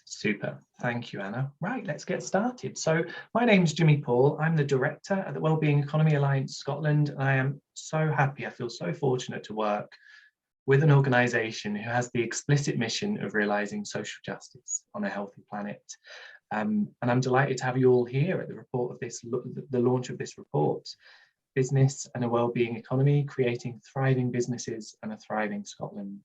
Super. Thank you, Anna. Right, let's get started. So my name's Jimmy Paul. I'm the director at the Wellbeing Economy Alliance Scotland. And I am so happy, I feel so fortunate to work with an organisation who has the explicit mission of realising social justice on a healthy planet. And I'm delighted to have you all here at the launch of this report, Business and a Wellbeing Economy, Creating Thriving Businesses and a Thriving Scotland.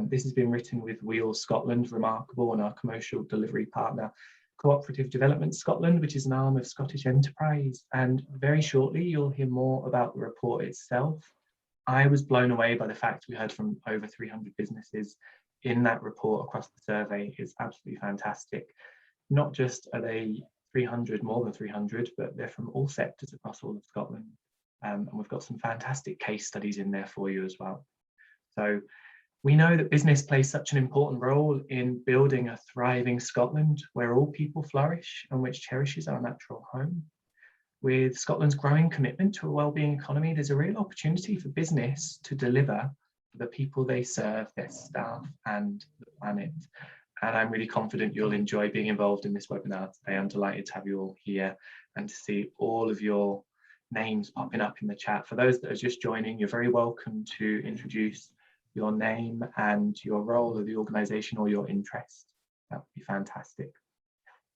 This has been written with WEAll Scotland, remarkable, and our commercial delivery partner, Cooperative Development Scotland, which is an arm of Scottish Enterprise. And very shortly, you'll hear more about the report itself. I was blown away by the fact we heard from over 300 businesses in that report across the survey. It's absolutely fantastic. Not just are they 300, more than 300, but they're from all sectors across all of Scotland. And we've got some fantastic case studies in there for you as well. So we know that business plays such an important role in building a thriving Scotland where all people flourish and which cherishes our natural home. With Scotland's growing commitment to a wellbeing economy, there's a real opportunity for business to deliver for the people they serve, their staff and the planet. And I'm really confident you'll enjoy being involved in this webinar today. I'm delighted to have you all here and to see all of your names popping up in the chat. For those that are just joining, you're very welcome to introduce your name and your role of the organisation or your interest. That would be fantastic.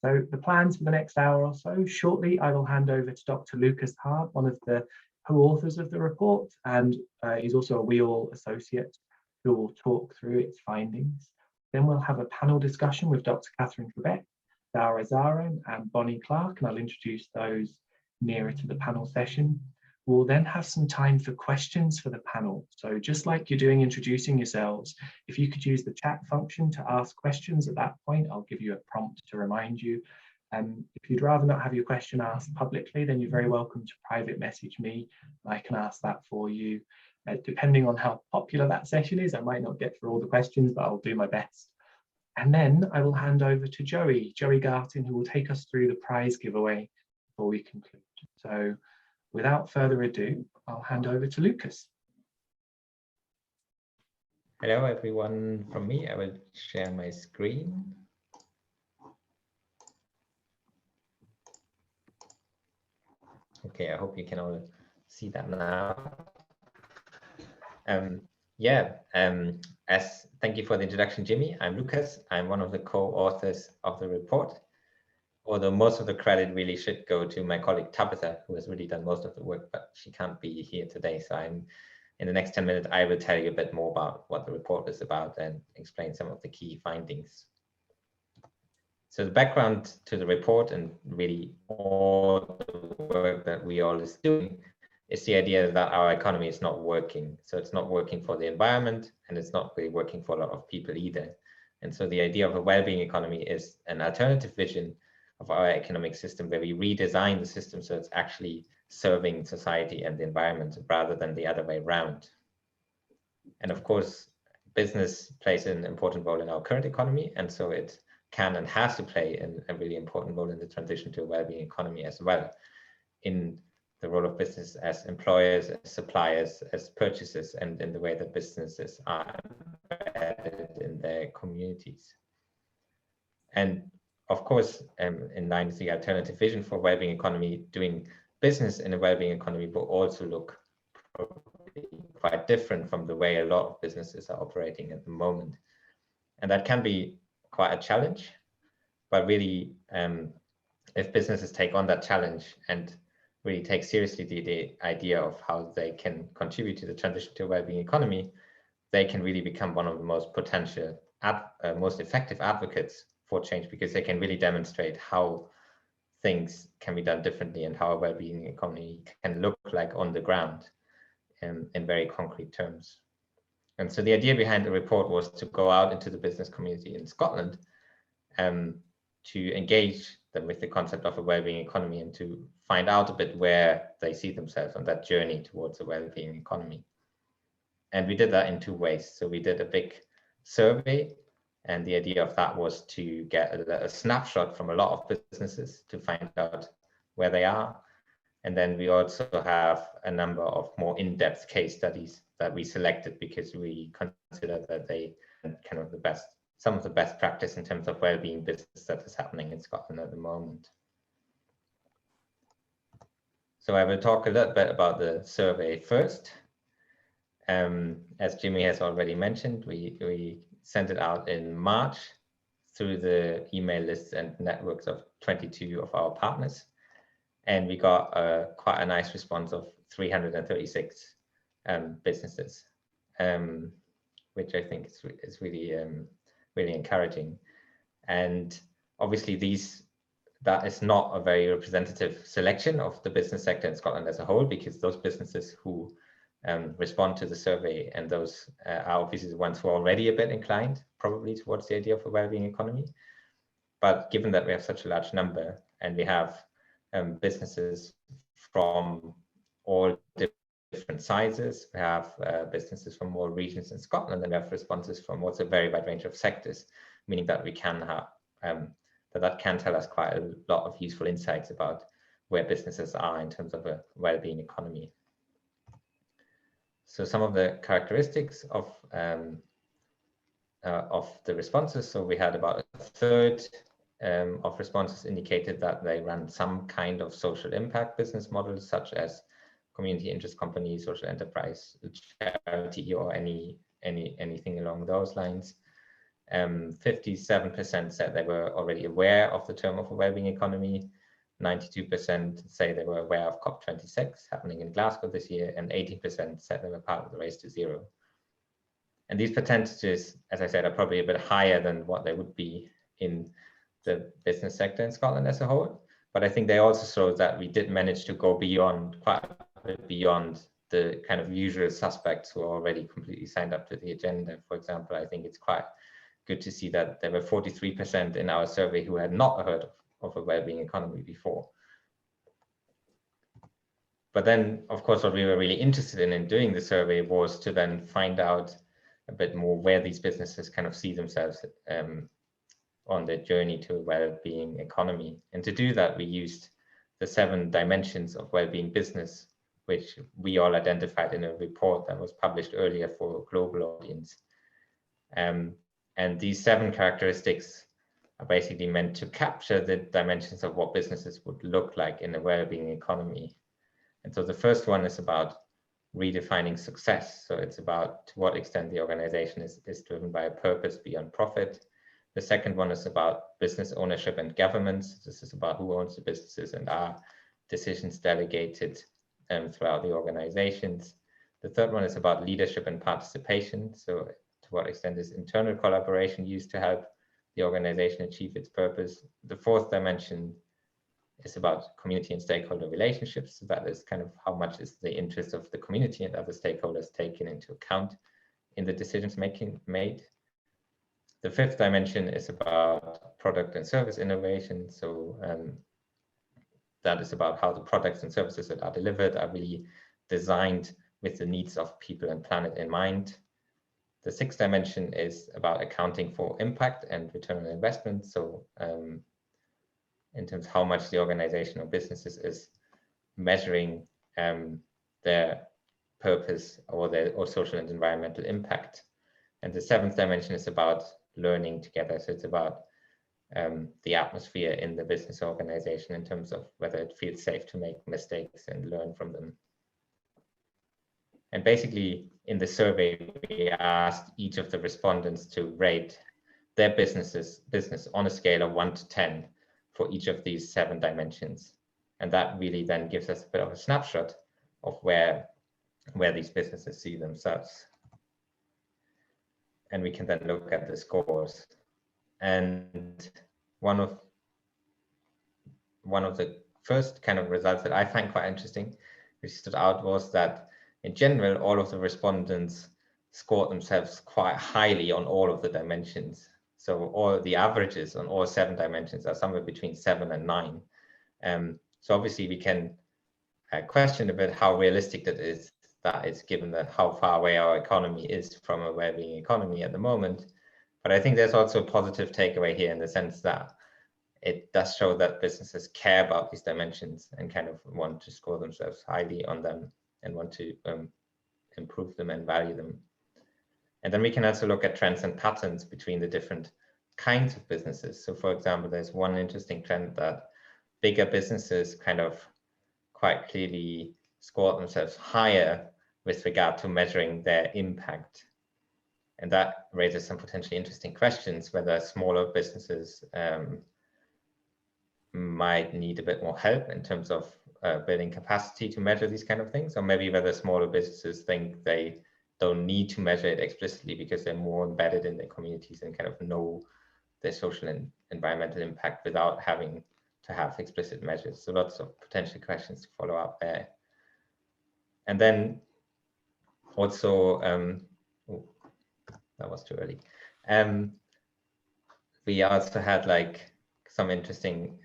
So the plans for the next hour or so, shortly I will hand over to Dr. Lucas Hart, one of the co-authors of the report, and he's also a WEAll associate who will talk through its findings. Then we'll have a panel discussion with Dr. Catherine Trebek, Dara Zarin and Bonnie Clark, and I'll introduce those nearer to the panel session. We'll then have some time for questions for the panel. So just like you're doing introducing yourselves, if you could use the chat function to ask questions at that point, I'll give you a prompt to remind you. If you'd rather not have your question asked publicly, then you're very welcome to private message me. I can ask that for you. Depending on how popular that session is, I might not get through all the questions, but I'll do my best. And then I will hand over to Joey Garton, who will take us through the prize giveaway before we conclude. So without further ado, I'll hand over to Lucas. Hello everyone from me. I will share my screen. Okay, I hope you can all see that now. Thank you for the introduction, Jimmy. I'm Lucas. I'm one of the co-authors of the report, although most of the credit really should go to my colleague Tabitha, who has really done most of the work, but she can't be here today. So in the next 10 minutes, I will tell you a bit more about what the report is about and explain some of the key findings. So the background to the report and really all the work that WEAll is doing is the idea that our economy is not working. So it's not working for the environment and it's not really working for a lot of people either. And so the idea of a well-being economy is an alternative vision of our economic system where we redesign the system so it's actually serving society and the environment rather than the other way around. And of course, business plays an important role in our current economy, and so it can and has to play a really important role in the transition to a well-being economy as well, in the role of business as employers, as suppliers, as purchasers, and in the way that businesses are embedded in their communities. And of course, in line with the alternative vision for well-being economy, doing business in a well-being economy will also look probably quite different from the way a lot of businesses are operating at the moment. And that can be quite a challenge, but really, if businesses take on that challenge and really take seriously the idea of how they can contribute to the transition to a well-being economy, they can really become one of the most potential, most effective advocates for change, because they can really demonstrate how things can be done differently and how a well-being economy can look like on the ground in very concrete terms. And so the idea behind the report was to go out into the business community in Scotland to engage them with the concept of a well-being economy and to find out a bit where they see themselves on that journey towards a well-being economy. And we did that in two ways. So we did a big survey, and the idea of that was to get a snapshot from a lot of businesses to find out where they are. And then we also have a number of more in-depth case studies that we selected because we consider that they kind of some of the best practice in terms of well-being business that is happening in Scotland at the moment. So I will talk a little bit about the survey first. As Jimmy has already mentioned, we sent it out in March through the email lists and networks of 22 of our partners. And we got quite a nice response of 336 businesses, which I think is really, really encouraging. And obviously that is not a very representative selection of the business sector in Scotland as a whole, because those businesses who respond to the survey, and those are obviously the ones who are already a bit inclined probably towards the idea of a well-being economy. But given that we have such a large number, and we have businesses from all different sizes, we have businesses from all regions in Scotland, and we have responses from what's a very wide range of sectors, meaning that we can have that can tell us quite a lot of useful insights about where businesses are in terms of a well-being economy. So some of the characteristics of the responses. So we had about a third of responses indicated that they run some kind of social impact business models, such as community interest company, social enterprise, charity, or anything along those lines. 57% said they were already aware of the term of a wellbeing economy. 92% say they were aware of COP26 happening in Glasgow this year, and 18% said they were part of the race to zero. And these percentages, as I said, are probably a bit higher than what they would be in the business sector in Scotland as a whole. But I think they also show that we did manage to go beyond, quite a bit beyond the kind of usual suspects who are already completely signed up to the agenda. For example, I think it's quite good to see that there were 43% in our survey who had not heard of a wellbeing economy before. But then, of course, what we were really interested in doing the survey was to then find out a bit more where these businesses kind of see themselves on their journey to a well-being economy. And to do that, we used the 7 dimensions of well-being business, which we all identified in a report that was published earlier for a global audience. And these 7 characteristics are basically meant to capture the dimensions of what businesses would look like in a well-being economy. And so the first one is about redefining success. So it's about to what extent the organization is driven by a purpose beyond profit. The second one is about business ownership and governance. This is about who owns the businesses and are decisions delegated throughout the organizations. The third one is about leadership and participation. So to what extent is internal collaboration used to help the organization achieve its purpose. The fourth dimension is about community and stakeholder relationships. So that is kind of how much is the interest of the community and other stakeholders taken into account in the decisions made. The fifth dimension is about product and service innovation. So that is about how the products and services that are delivered are really designed with the needs of people and planet in mind. The sixth dimension is about accounting for impact and return on investment. So in terms of how much the organization or businesses is measuring their purpose or their social and environmental impact. And the seventh dimension is about learning together. So it's about the atmosphere in the business organization in terms of whether it feels safe to make mistakes and learn from them. And basically, in the survey, we asked each of the respondents to rate their business on a scale of 1 to 10 for each of these 7 dimensions. And that really then gives us a bit of a snapshot of where these businesses see themselves. And we can then look at the scores. And one of the first kind of results that I find quite interesting, which stood out, was that in general, all of the respondents scored themselves quite highly on all of the dimensions. So all the averages on all 7 dimensions are somewhere between 7 and 9. So obviously we can question a bit how realistic that is given that how far away our economy is from a well-being economy at the moment. But I think there's also a positive takeaway here in the sense that it does show that businesses care about these dimensions and kind of want to score themselves highly on them and want to improve them and value them. And then we can also look at trends and patterns between the different kinds of businesses. So for example, there's one interesting trend that bigger businesses kind of quite clearly score themselves higher with regard to measuring their impact. And that raises some potentially interesting questions, whether smaller businesses might need a bit more help in terms of building capacity to measure these kind of things, or maybe whether smaller businesses think they don't need to measure it explicitly because they're more embedded in their communities and kind of know their social and environmental impact without having to have explicit measures. So lots of potential questions to follow up there. And then also, oh, that was too early. We also had like some interesting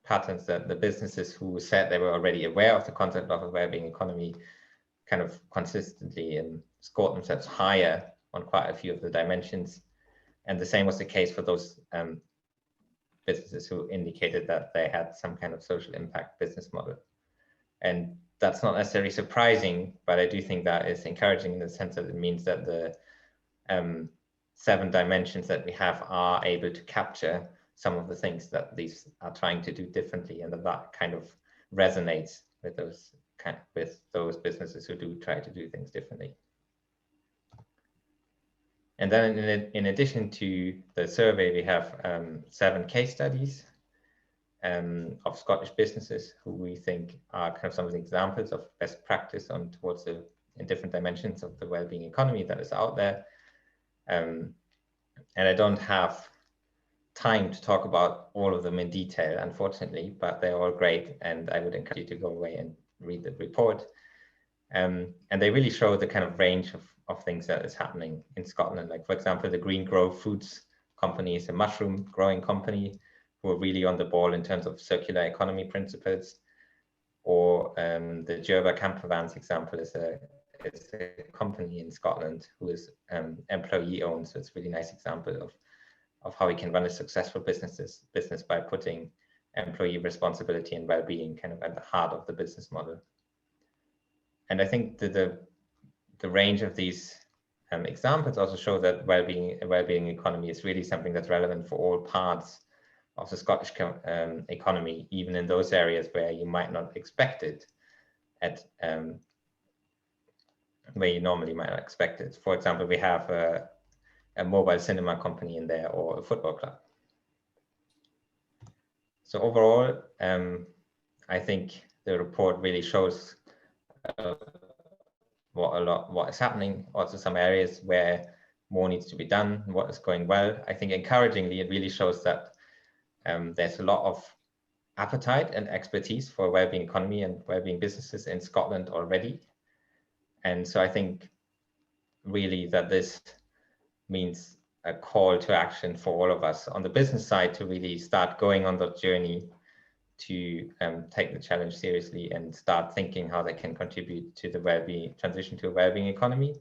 patterns that the businesses who said they were already aware of the concept of a well-being economy kind of consistently scored themselves higher on quite a few of the dimensions. And the same was the case for those businesses who indicated that they had some kind of social impact business model. And that's not necessarily surprising, but I do think that is encouraging in the sense that it means that the 7 dimensions that we have are able to capture some of the things that these are trying to do differently, and that kind of resonates with those businesses who do try to do things differently. And then in addition to the survey, we have 7 case studies of Scottish businesses who we think are kind of some of the examples of best practice towards the different dimensions of the well-being economy that is out there. And I don't have time to talk about all of them in detail, unfortunately, but they're all great, and I would encourage you to go away and read the report. And they really show the kind of range of things that is happening in Scotland. Like, for example, the Green Grove Foods company is a mushroom growing company who are really on the ball in terms of circular economy principles. Or the Gerber camper vans example is a company in Scotland who is employee owned. So it's a really nice example of how we can run a successful business by putting employee responsibility and well-being kind of at the heart of the business model. And I think the range of these examples also show that a well-being economy is really something that's relevant for all parts of the Scottish economy, even in those areas where you might not expect it, where you normally might not expect it. For example, we have a mobile cinema company in there, or a football club. So overall, I think the report really shows what is happening, also some areas where more needs to be done, what is going well. I think encouragingly, it really shows that there's a lot of appetite and expertise for well-being economy and well-being businesses in Scotland already. And so I think really that this means a call to action for all of us on the business side to really start going on that journey to take the challenge seriously and start thinking how they can contribute to the transition to a well-being economy.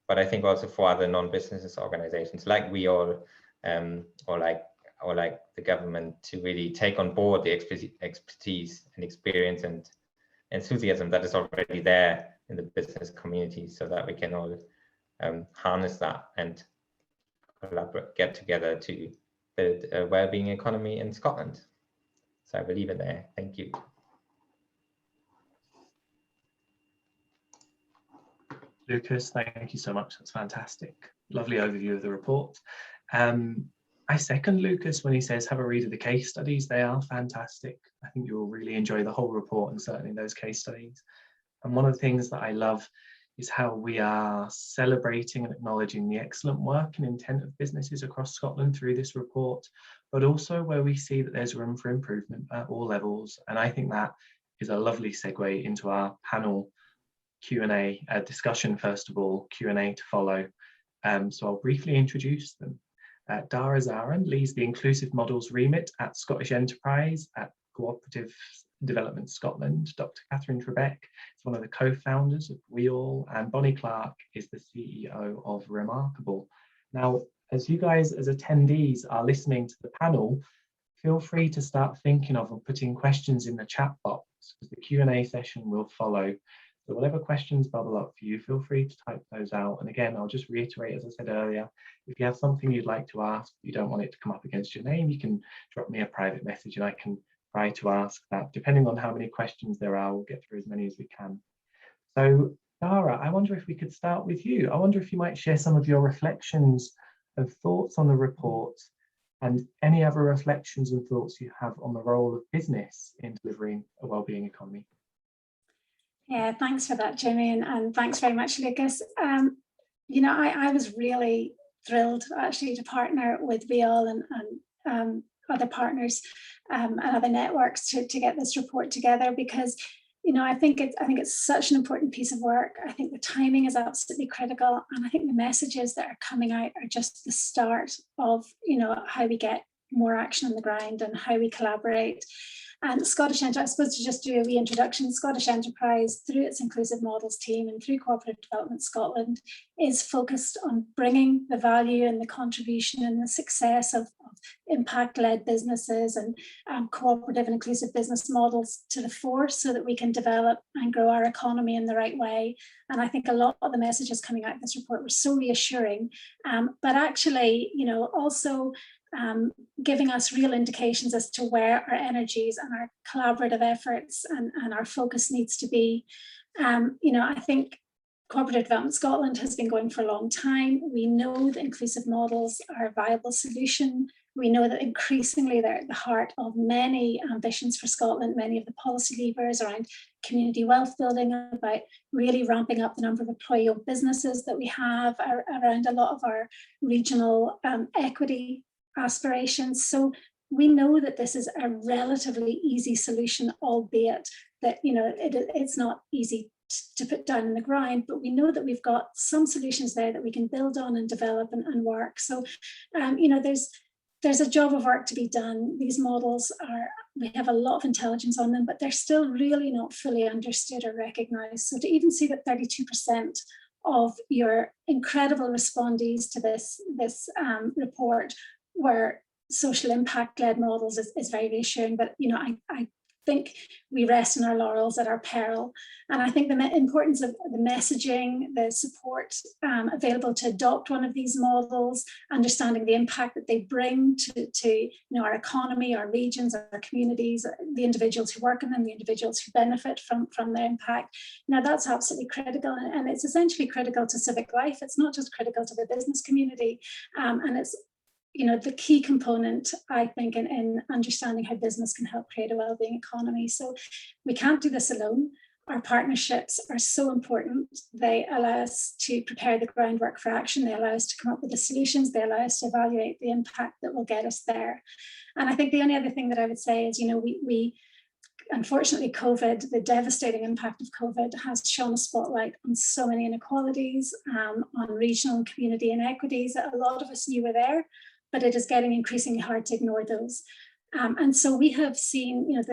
But I think also for other non-business organizations like WEAll or like the government to really take on board the expertise and experience and enthusiasm that is already there in the business community, so that we can all harness that and collaborate, get together to build a well-being economy in Scotland. So I will leave it there. Thank you. Lucas, thank you so much. That's fantastic. Lovely overview of the report. I second Lucas when he says have a read of the case studies. They are fantastic. I think you'll really enjoy the whole report, and certainly those case studies. And one of the things that I love is how we are celebrating and acknowledging the excellent work and intent of businesses across Scotland through this report, but also where we see that there's room for improvement at all levels. And I think that is a lovely segue into our panel Q&A discussion. First of all, Q&A to follow. So I'll briefly introduce them. Dara Zaran leads the Inclusive Models remit at Scottish Enterprise at Cooperative Development Scotland. Dr. Catherine Trebek is one of the co-founders of WEAll, and Bonnie Clark is the CEO of Remarkable. Now, as you guys as attendees are listening to the panel, feel free to start thinking of and putting questions in the chat box, because the Q&A session will follow. So whatever questions bubble up for you, feel free to type those out. And again, I'll just reiterate, as I said earlier, if you have something you'd like to ask, you don't want it to come up against your name, you can drop me a private message and I can try to ask that. Depending on how many questions there are, we'll get through as many as we can. So Dara, I wonder if we could start with you. I wonder if you might share some of your reflections and thoughts on the report and any other reflections and thoughts you have on the role of business in delivering a wellbeing economy. Yeah, thanks for that, Jimmy, and thanks very much, Lucas. You know, I was really thrilled actually to partner with WEAll and other partners and other networks to get this report together, because you know, I think it's such an important piece of work. I think the timing is absolutely critical, and I think the messages that are coming out are just the start of, you know, how we get more action on the ground and how we collaborate. And Scottish Enterprise, I suppose to just do a reintroduction, Scottish Enterprise, through its Inclusive Models team and through Cooperative Development Scotland, is focused on bringing the value and the contribution and the success of impact-led businesses and cooperative and inclusive business models to the fore, so that we can develop and grow our economy in the right way. And I think a lot of the messages coming out of this report were so reassuring, but actually, you know, also giving us real indications as to where our energies and our collaborative efforts and our focus needs to be. You know, I think Cooperative Development Scotland has been going for a long time. We know that inclusive models are a viable solution. We know that increasingly they're at the heart of many ambitions for Scotland, many of the policy levers around community wealth building, about really ramping up the number of employee-owned businesses that we have, around a lot of our regional equity aspirations. So we know that this is a relatively easy solution, albeit that, you know, it's not easy to put down in the ground, but we know that we've got some solutions there that we can build on and develop and work. So, you know, there's a job of work to be done. These models we have a lot of intelligence on them, but they're still really not fully understood or recognized. So to even see that 32% of your incredible respondees to this report were social impact-led models is very reassuring. But you know, I think we rest in our laurels at our peril. And I think the importance of the messaging, the support available to adopt one of these models, understanding the impact that they bring to you know, our economy, our regions, our communities, the individuals who work in them, the individuals who benefit from their impact. Now that's absolutely critical, and it's essentially critical to civic life. It's not just critical to the business community, and it's, you know, the key component, I think, in understanding how business can help create a wellbeing economy. So we can't do this alone. Our partnerships are so important. They allow us to prepare the groundwork for action. They allow us to come up with the solutions. They allow us to evaluate the impact that will get us there. And I think the only other thing that I would say is, you know, we unfortunately, COVID, the devastating impact of COVID has shone a spotlight on so many inequalities, on regional and community inequities that a lot of us knew were there, but it is getting increasingly hard to ignore those. And so we have seen, you know,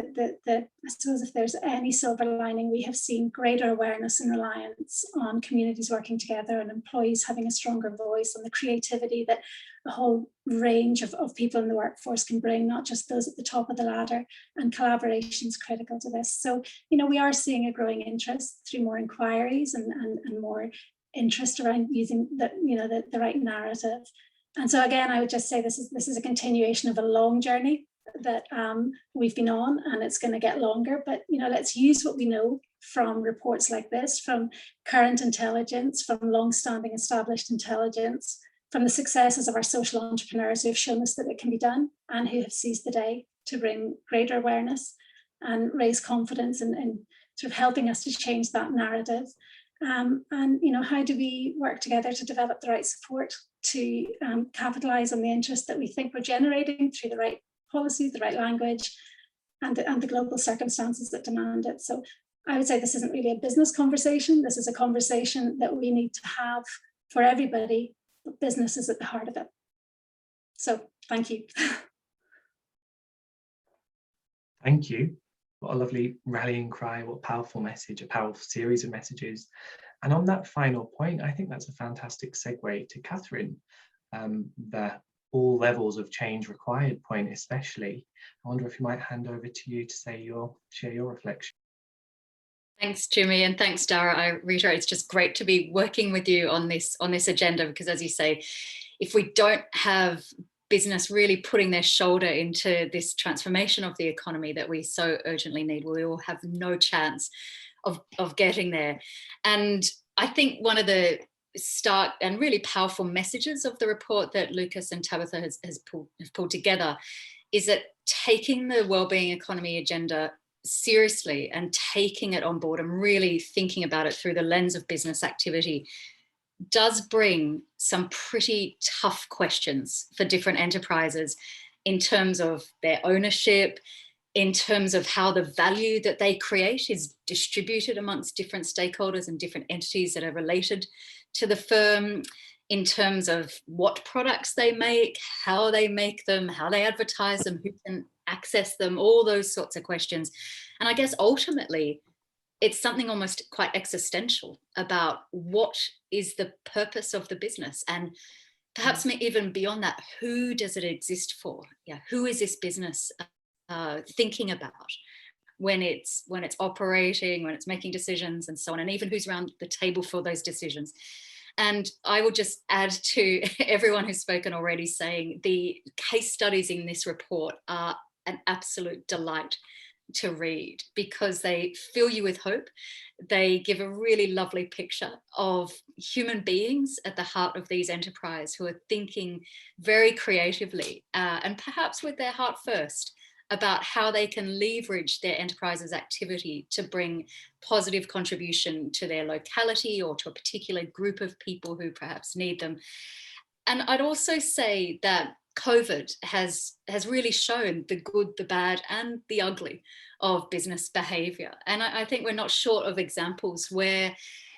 I suppose if there's any silver lining, we have seen greater awareness and reliance on communities working together and employees having a stronger voice, and the creativity that a whole range of people in the workforce can bring, not just those at the top of the ladder, and collaboration is critical to this. So, you know, we are seeing a growing interest through more inquiries and more interest around using the right narrative. And so again, I would just say this is a continuation of a long journey that we've been on, and it's going to get longer. But you know, let's use what we know from reports like this, from current intelligence, from long-standing established intelligence, from the successes of our social entrepreneurs who have shown us that it can be done, and who have seized the day to bring greater awareness and raise confidence in sort of helping us to change that narrative. And you know, how do we work together to develop the right support to capitalise on the interest that we think we're generating through the right policies, the right language, and the global circumstances that demand it. So I would say this isn't really a business conversation. This is a conversation that we need to have for everybody, but business is at the heart of it. So thank you. Thank you. What a lovely rallying cry, what a powerful message, a powerful series of messages. And on that final point, I think that's a fantastic segue to Catherine, the all levels of change required point especially. I wonder if you might hand over to you to share your reflection. Thanks, Jimmy, and thanks, Dara. I reiterate, it's just great to be working with you on this agenda, because as you say, if we don't have business really putting their shoulder into this transformation of the economy that we so urgently need, we will have no chance of getting there. And I think one of the stark and really powerful messages of the report that Lucas and Tabitha have pulled together is that taking the wellbeing economy agenda seriously and taking it on board and really thinking about it through the lens of business activity does bring some pretty tough questions for different enterprises in terms of their ownership, in terms of how the value that they create is distributed amongst different stakeholders and different entities that are related to the firm, in terms of what products they make, how they make them, how they advertise them, who can access them, all those sorts of questions. And I guess ultimately, it's something almost quite existential about what is the purpose of the business, and perhaps even beyond that, who does it exist for? Yeah, who is this business thinking about when it's operating, when it's making decisions, and so on, and even who's around the table for those decisions. And I will just add to everyone who's spoken already, saying the case studies in this report are an absolute delight to read, because they fill you with hope. They give a really lovely picture of human beings at the heart of these enterprises who are thinking very creatively and perhaps with their heart first about how they can leverage their enterprise's activity to bring positive contribution to their locality or to a particular group of people who perhaps need them. And I'd also say that COVID has really shown the good, the bad, and the ugly of business behaviour. And I think we're not short of examples where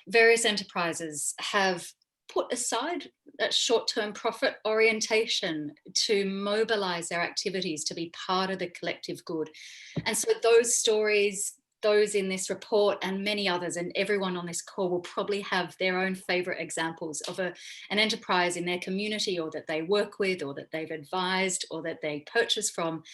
various enterprises have put aside that short-term profit orientation to mobilise their activities to be part of the collective good. And so those stories, those in this report and many others, and everyone on this call will probably have their own favourite examples of an enterprise in their community, or that they work with, or that they've advised, or that they purchase from,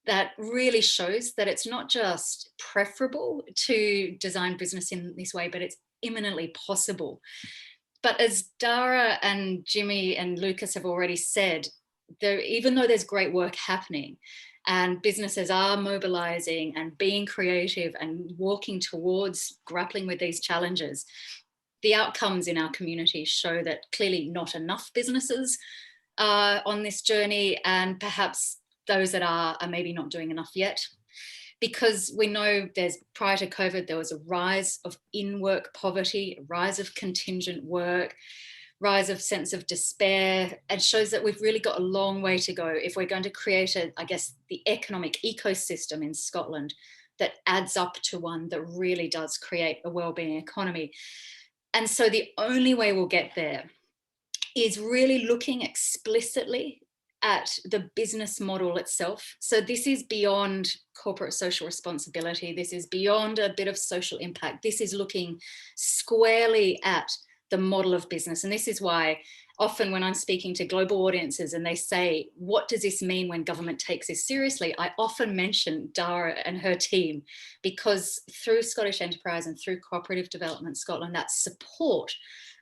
that really shows that it's not just preferable to design business in this way, but it's imminently possible. But as Dara and Jimmy and Lucas have already said, even though there's great work happening and businesses are mobilising and being creative and walking towards grappling with these challenges, the outcomes in our community show that clearly not enough businesses are on this journey, and perhaps those that are maybe not doing enough yet. Because we know prior to COVID, there was a rise of in-work poverty, a rise of contingent work, rise of sense of despair. It shows that we've really got a long way to go if we're going to create the economic ecosystem in Scotland that adds up to one that really does create a wellbeing economy. And so the only way we'll get there is really looking explicitly at the business model itself. So this is beyond corporate social responsibility. This is beyond a bit of social impact. This is looking squarely at the model of business. And this is why often when I'm speaking to global audiences and they say, what does this mean when government takes this seriously? I often mention Dara and her team, because through Scottish Enterprise and through Cooperative Development Scotland, that support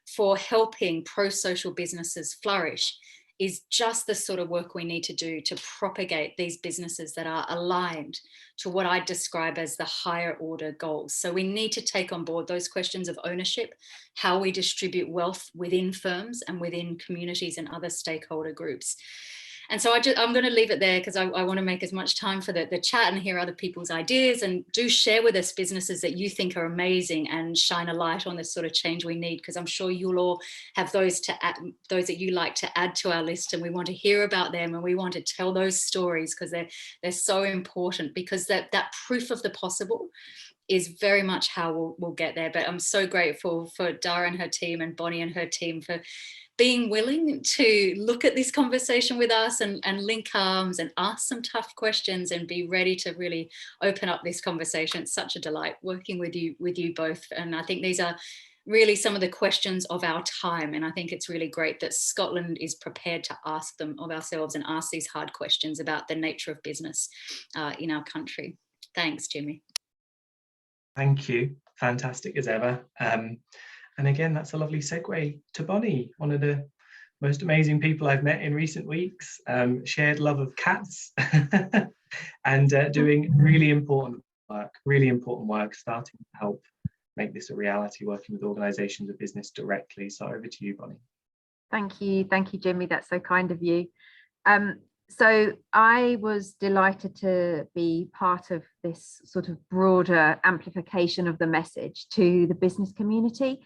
for helping pro-social businesses flourish is just the sort of work we need to do to propagate these businesses that are aligned to what I describe as the higher order goals. So we need to take on board those questions of ownership, how we distribute wealth within firms and within communities and other stakeholder groups. And so I'm going to leave it there, because I want to make as much time for the chat and hear other people's ideas, and do share with us businesses that you think are amazing and shine a light on this sort of change we need, because I'm sure you'll all have those that you like to add to our list, and we want to hear about them and we want to tell those stories, because they're so important, because that proof of the possible is very much how we'll get there. But I'm so grateful for Dara and her team and Bonnie and her team for being willing to look at this conversation with us and link arms and ask some tough questions and be ready to really open up this conversation. It's such a delight working with you both. And I think these are really some of the questions of our time. And I think it's really great that Scotland is prepared to ask them of ourselves and ask these hard questions about the nature of business in our country. Thanks, Jimmy. Thank you. Fantastic as ever. And again, that's a lovely segue to Bonnie, one of the most amazing people I've met in recent weeks, shared love of cats and doing really important work, starting to help make this a reality, working with organisations of business directly. So over to you, Bonnie. Thank you, Jimmy. That's so kind of you. So I was delighted to be part of this sort of broader amplification of the message to the business community.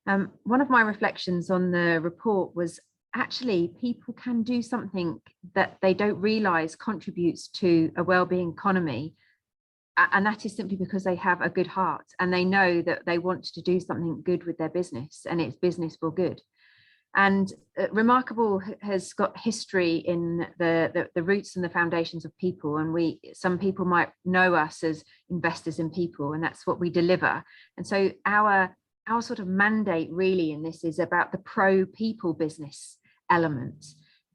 One of my reflections on the report was actually people can do something that they don't realise contributes to a wellbeing economy. And that is simply because they have a good heart and they know that they want to do something good with their business, and it's business for good. And Remarkable has got history in the roots and the foundations of people, and some people might know us as investors in people, and that's what we deliver. And so our sort of mandate really in this is about the pro-people business element.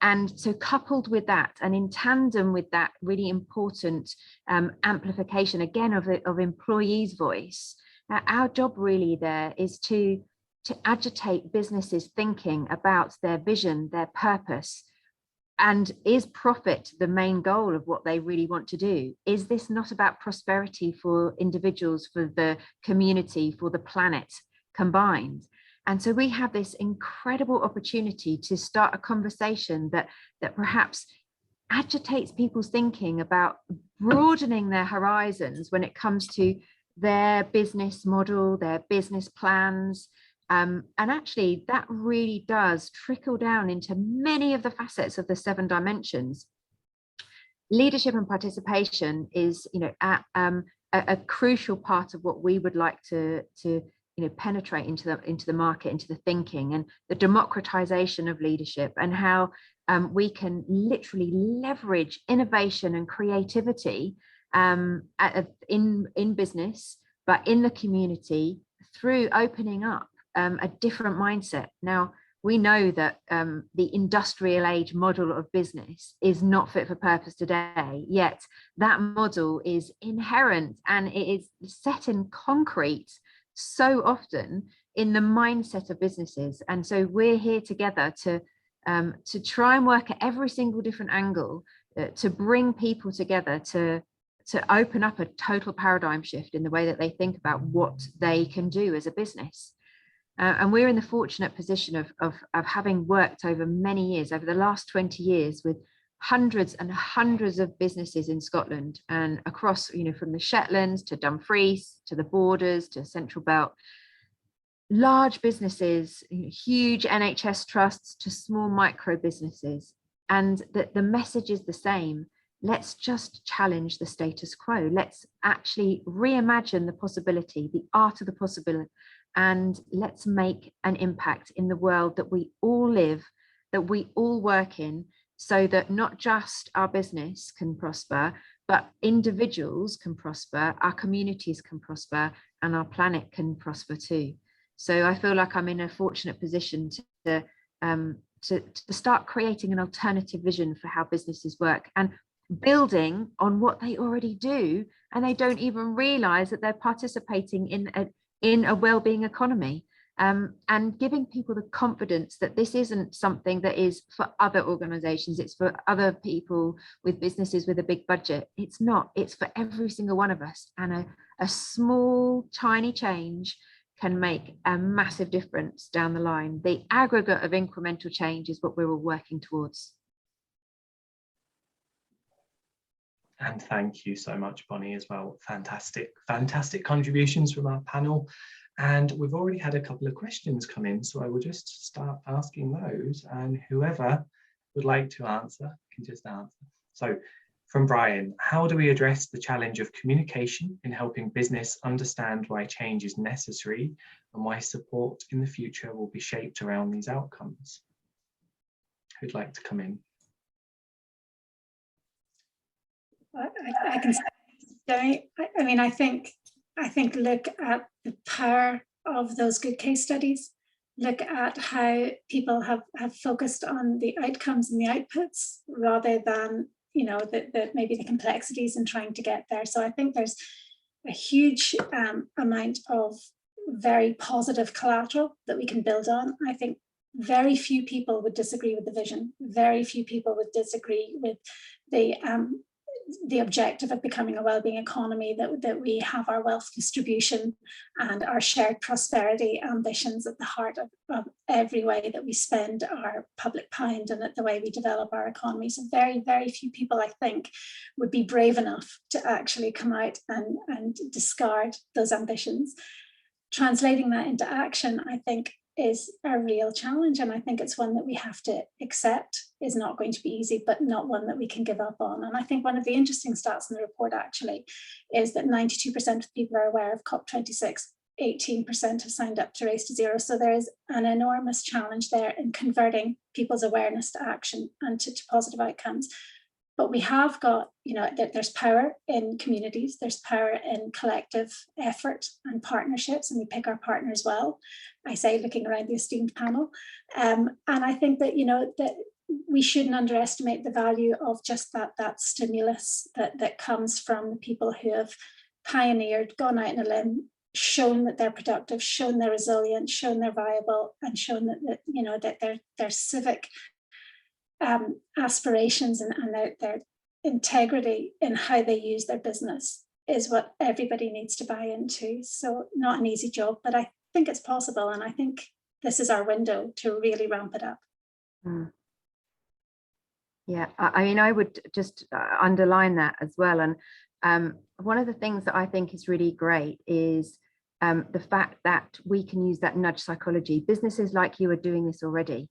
And so coupled with that, and in tandem with that really important amplification again of employees' voice, our job really there is to agitate businesses thinking about their vision, their purpose, and is profit the main goal of what they really want to do? Is this not about prosperity for individuals, for the community, for the planet combined? And so we have this incredible opportunity to start a conversation that perhaps agitates people's thinking about broadening their horizons when it comes to their business model, their business plans. And actually, that really does trickle down into many of the facets of the 7 dimensions. Leadership and participation is, a crucial part of what we would like to penetrate into the market, into the thinking, and the democratization of leadership, and how we can literally leverage innovation and creativity in business, but in the community through opening up a different mindset. Now, we know that the industrial age model of business is not fit for purpose today, yet that model is inherent and it is set in concrete so often in the mindset of businesses. And so we're here together to try and work at every single different angle to bring people together to open up a total paradigm shift in the way that they think about what they can do as a business. And we're in the fortunate position of having worked over many years, over the last 20 years, with hundreds and hundreds of businesses in Scotland and across, from the Shetlands to Dumfries, to the Borders, to Central Belt, large businesses, huge NHS trusts to small micro businesses. And the message is the same. Let's just challenge the status quo. Let's actually reimagine the possibility, the art of the possibility, and let's make an impact in the world that we all live, that we all work in, so that not just our business can prosper, but individuals can prosper, our communities can prosper, and our planet can prosper too. So I feel like I'm in a fortunate position to start creating an alternative vision for how businesses work, and building on what they already do, and they don't even realize that they're participating in a wellbeing economy. And giving people the confidence that this isn't something that is for other organizations, it's for other people with businesses with a big budget. It's not, it's for every single one of us. And a small, tiny change can make a massive difference down the line. The aggregate of incremental change is what we're all working towards. And thank you so much, Bonnie, as well. Fantastic contributions from our panel. And we've already had a couple of questions come in, so I will just start asking those, and whoever would like to answer can just answer. So from Brian, how do we address the challenge of communication in helping business understand why change is necessary and why support in the future will be shaped around these outcomes? Who'd like to come in? I can say, I mean, I think look at the power of those good case studies. Look at how people have focused on the outcomes and the outputs rather than, maybe the complexities in trying to get there. So I think there's a huge amount of very positive collateral that we can build on. I think very few people would disagree with the vision. Very few people would disagree with the objective of becoming a wellbeing economy, that we have our wealth distribution and our shared prosperity ambitions at the heart of every way that we spend our public pound and at the way we develop our economy. So very, very few people, I think, would be brave enough to actually come out and discard those ambitions. Translating that into action, I think, is a real challenge, and I think it's one that we have to accept is not going to be easy, but not one that we can give up on. And I think one of the interesting stats in the report actually is that 92% of people are aware of COP26, 18% have signed up to Race to Zero. So there is an enormous challenge there in converting people's awareness to action and to positive outcomes. But we have got, there's power in communities, there's power in collective effort and partnerships, and we pick our partners well, I say, looking around the esteemed panel. And I think that, that we shouldn't underestimate the value of just that stimulus that comes from the people who have pioneered, gone out on a limb, shown that they're productive, shown they're resilient, shown they're viable, and shown that their civic aspirations and their integrity in how they use their business is what everybody needs to buy into. So not an easy job, but I think it's possible, and I think this is our window to really ramp it up. Yeah, I mean, I would just underline that as well. And one of the things that I think is really great is the fact that we can use that nudge psychology. Businesses like you are doing this already.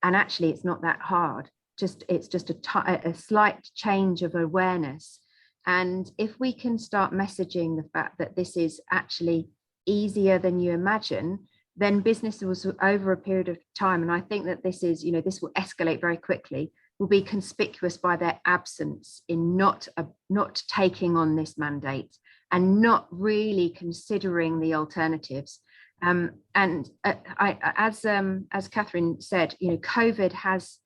And actually, it's not that hard. It's just a slight change of awareness. And if we can start messaging the fact that this is actually easier than you imagine, then businesses over a period of time, and I think that this is, this will escalate very quickly, will be conspicuous by their absence in not taking on this mandate and not really considering the alternatives. As Catherine said, COVID has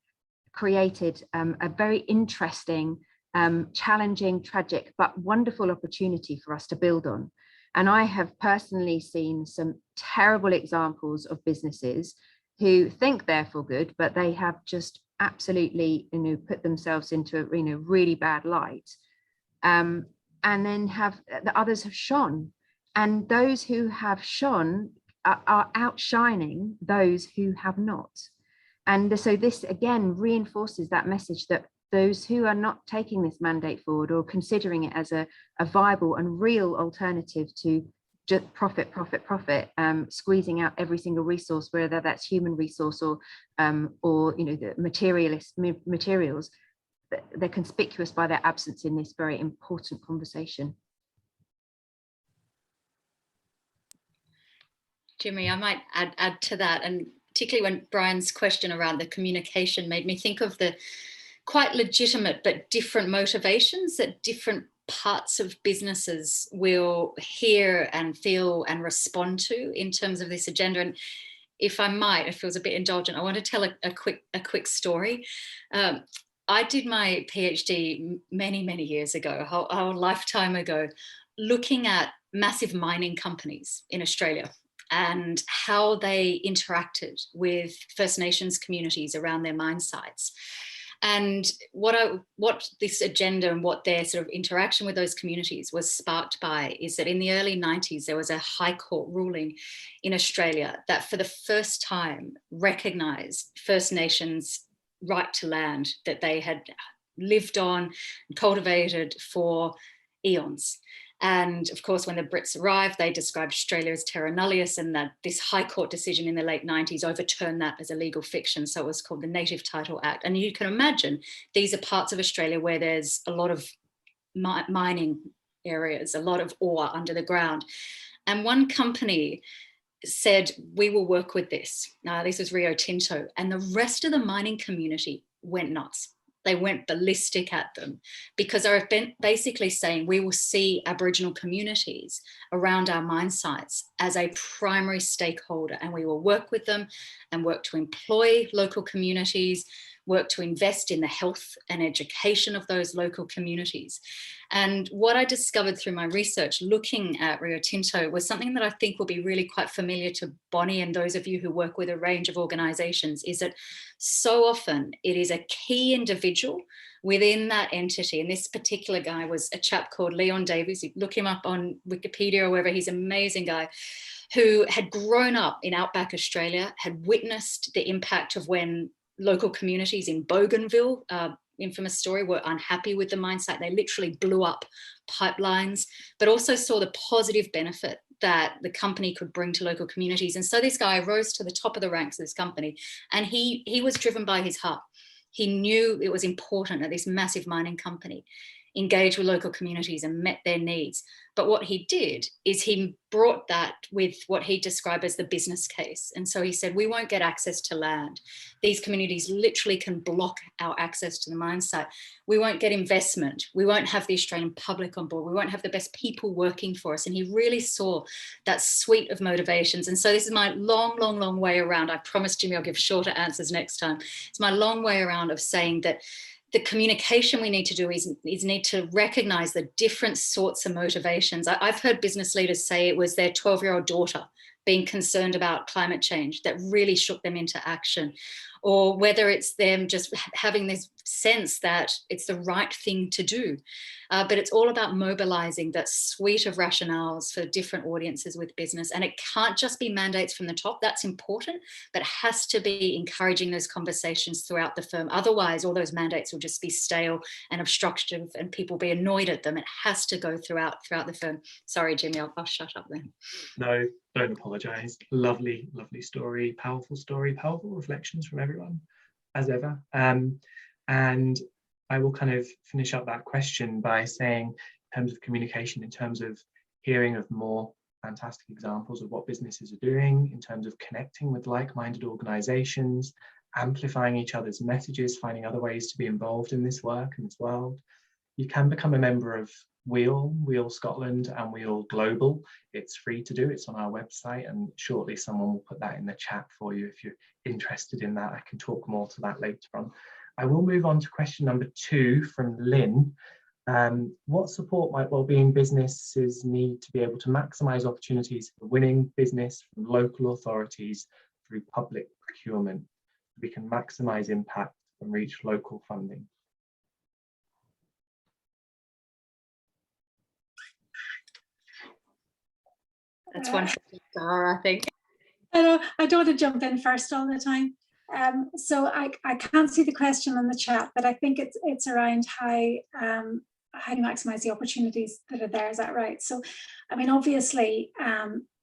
created a very interesting, challenging, tragic, but wonderful opportunity for us to build on. And I have personally seen some terrible examples of businesses who think they're for good, but they have just absolutely, put themselves into a really bad light. And then the others have shone, and those who have shone are outshining those who have not. And so this again reinforces that message that those who are not taking this mandate forward or considering it as a viable and real alternative to just profit, squeezing out every single resource, whether that's human resource or the materials, they're conspicuous by their absence in this very important conversation. Jimmy, I might add to that, and particularly when Brian's question around the communication made me think of the quite legitimate but different motivations that different parts of businesses will hear and feel and respond to in terms of this agenda. And if I might, it feels a bit indulgent, I want to tell a quick story. I did my PhD many years ago, a whole lifetime ago, looking at massive mining companies in Australia and how they interacted with First Nations communities around their mine sites. And what this agenda and what their sort of interaction with those communities was sparked by is that in the early 90s, there was a High Court ruling in Australia that for the first time recognised First Nations right to land that they had lived on and cultivated for eons. And of course, when the Brits arrived, they described Australia as terra nullius, and that this High Court decision in the late 90s overturned that as a legal fiction. So it was called the Native Title Act. And you can imagine these are parts of Australia where there's a lot of mining areas, a lot of ore under the ground. And one company said, we will work with this. This is Rio Tinto. And the rest of the mining community went nuts. They went ballistic at them because they're basically saying we will see Aboriginal communities around our mine sites as a primary stakeholder, and we will work with them and work to employ local communities. work to invest in the health and education of those local communities. And what I discovered through my research looking at Rio Tinto was something that I think will be really quite familiar to Bonnie and those of you who work with a range of organisations, is that so often it is a key individual within that entity. And this particular guy was a chap called Leon Davies. You look him up on Wikipedia or wherever, he's an amazing guy, who had grown up in outback Australia, had witnessed the impact of when local communities in Bougainville, infamous story, were unhappy with the mine site. They literally blew up pipelines, but also saw the positive benefit that the company could bring to local communities. And so this guy rose to the top of the ranks of this company, and he was driven by his heart. He knew it was important that this massive mining company engage with local communities and met their needs. But what he did is he brought that with what he described as the business case. And so he said, we won't get access to land. These communities literally can block our access to the mine site. We won't get investment. We won't have the Australian public on board. We won't have the best people working for us. And he really saw that suite of motivations. And so this is my long way around. I promised Jimmy I'll give shorter answers next time. It's my long way around of saying that the communication we need to do is need to recognize the different sorts of motivations. I've heard business leaders say it was their 12-year-old daughter being concerned about climate change that really shook them into action, or whether it's them just having this sense that it's the right thing to do. But it's all about mobilizing that suite of rationales for different audiences with business. And it can't just be mandates from the top. That's important, but it has to be encouraging those conversations throughout the firm. Otherwise, all those mandates will just be stale and obstructive and people be annoyed at them. It has to go throughout the firm. Sorry, Jimmy, I'll shut up then. No, don't apologise. Lovely story, powerful reflections from everyone, as ever. And I will kind of finish up that question by saying, in terms of communication, in terms of hearing of more fantastic examples of what businesses are doing, in terms of connecting with like-minded organisations, amplifying each other's messages, finding other ways to be involved in this work and this world, you can become a member of WEAll Scotland and WEAll Global. It's free to do. It's on our website, and shortly someone will put that in the chat for you if you're interested in that. I can talk more to that later on. I will move on to question number 2 from Lynn. What support might wellbeing businesses need to be able to maximise opportunities for winning business from local authorities through public procurement? We can maximise impact and reach local funding. That's one for Sarah, I think. I don't want to jump in first all the time. So I can't see the question on the chat, but I think it's around how you maximize the opportunities that are there. Is that right? So, I mean, obviously,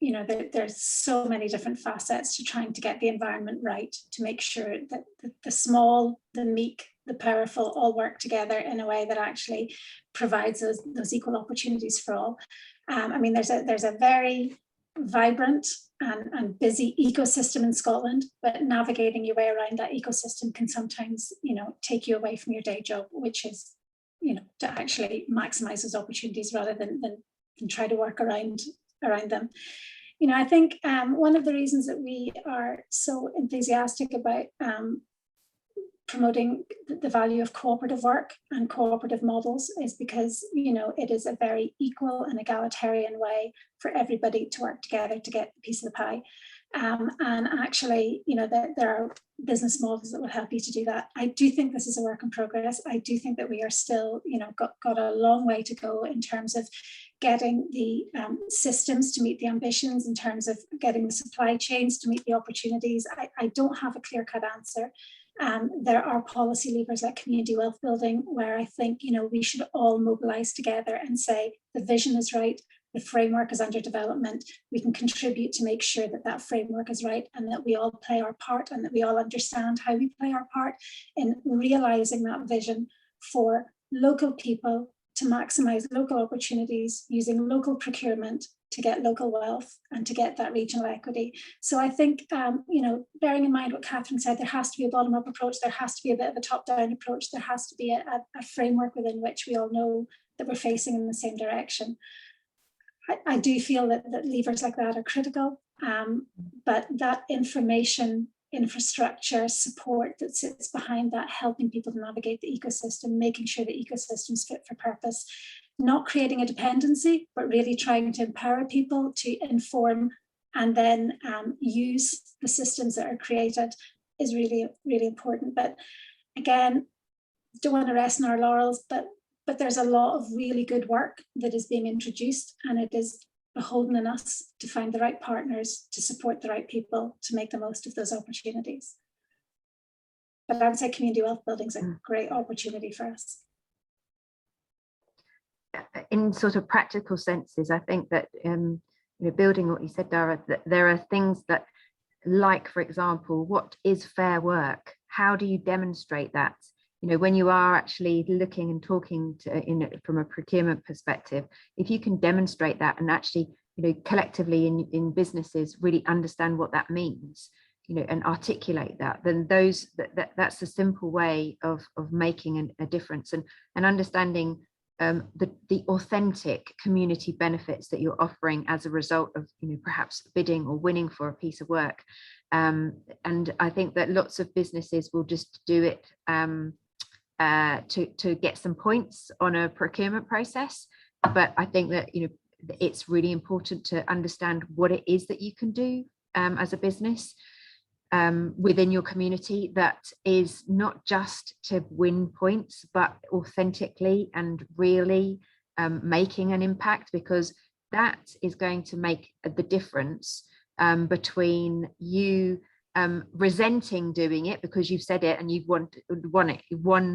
you know, there's so many different facets to trying to get the environment right, to make sure that the small, the meek, the powerful all work together in a way that actually provides those equal opportunities for all. I mean, there's a very vibrant and busy ecosystem in Scotland, but navigating your way around that ecosystem can sometimes, you know, take you away from your day job, which is, you know, to actually maximize those opportunities rather than try to work around them. You know, I think one of the reasons that we are so enthusiastic about promoting the value of cooperative work and cooperative models is because, you know, it is a very equal and egalitarian way for everybody to work together to get a piece of the pie. And actually, you know, there are business models that will help you to do that. I do think this is a work in progress. I do think that we are still, you know, got a long way to go in terms of getting the systems to meet the ambitions, in terms of getting the supply chains to meet the opportunities. I don't have a clear-cut answer. There are policy levers like community wealth building, where I think, you know, we should all mobilize together and say the vision is right, the framework is under development. We can contribute to make sure that that framework is right, and that we all play our part, and that we all understand how we play our part in realizing that vision for local people to maximize local opportunities using local procurement to get local wealth and to get that regional equity. So I think, you know, bearing in mind what Catherine said, there has to be a bottom-up approach, there has to be a bit of a top-down approach, there has to be a framework within which we all know that we're facing in the same direction. I do feel that levers like that are critical, but that information infrastructure support that sits behind that, helping people to navigate the ecosystem, making sure the ecosystem's fit for purpose, not creating a dependency, but really trying to empower people to inform and then use the systems that are created is really, really important. But again, don't want to rest on our laurels, but there's a lot of really good work that is being introduced, and it is beholden on us to find the right partners, to support the right people, to make the most of those opportunities. But I would say community wealth building is a great opportunity for us. In sort of practical senses, I think that building what you said, Dara, that there are things that, like, for example, what is fair work? How do you demonstrate that? When you are actually looking and talking to, from a procurement perspective, if you can demonstrate that and actually, collectively in businesses really understand what that means, and articulate that, then that's a simple way of making a difference and understanding the authentic community benefits that you're offering as a result of, perhaps bidding or winning for a piece of work. And I think that lots of businesses will just do it to get some points on a procurement process. But I think that, it's really important to understand what it is that you can do as a business within your community that is not just to win points, but authentically and really making an impact, because that is going to make the difference between you resenting doing it because you've said it and you've won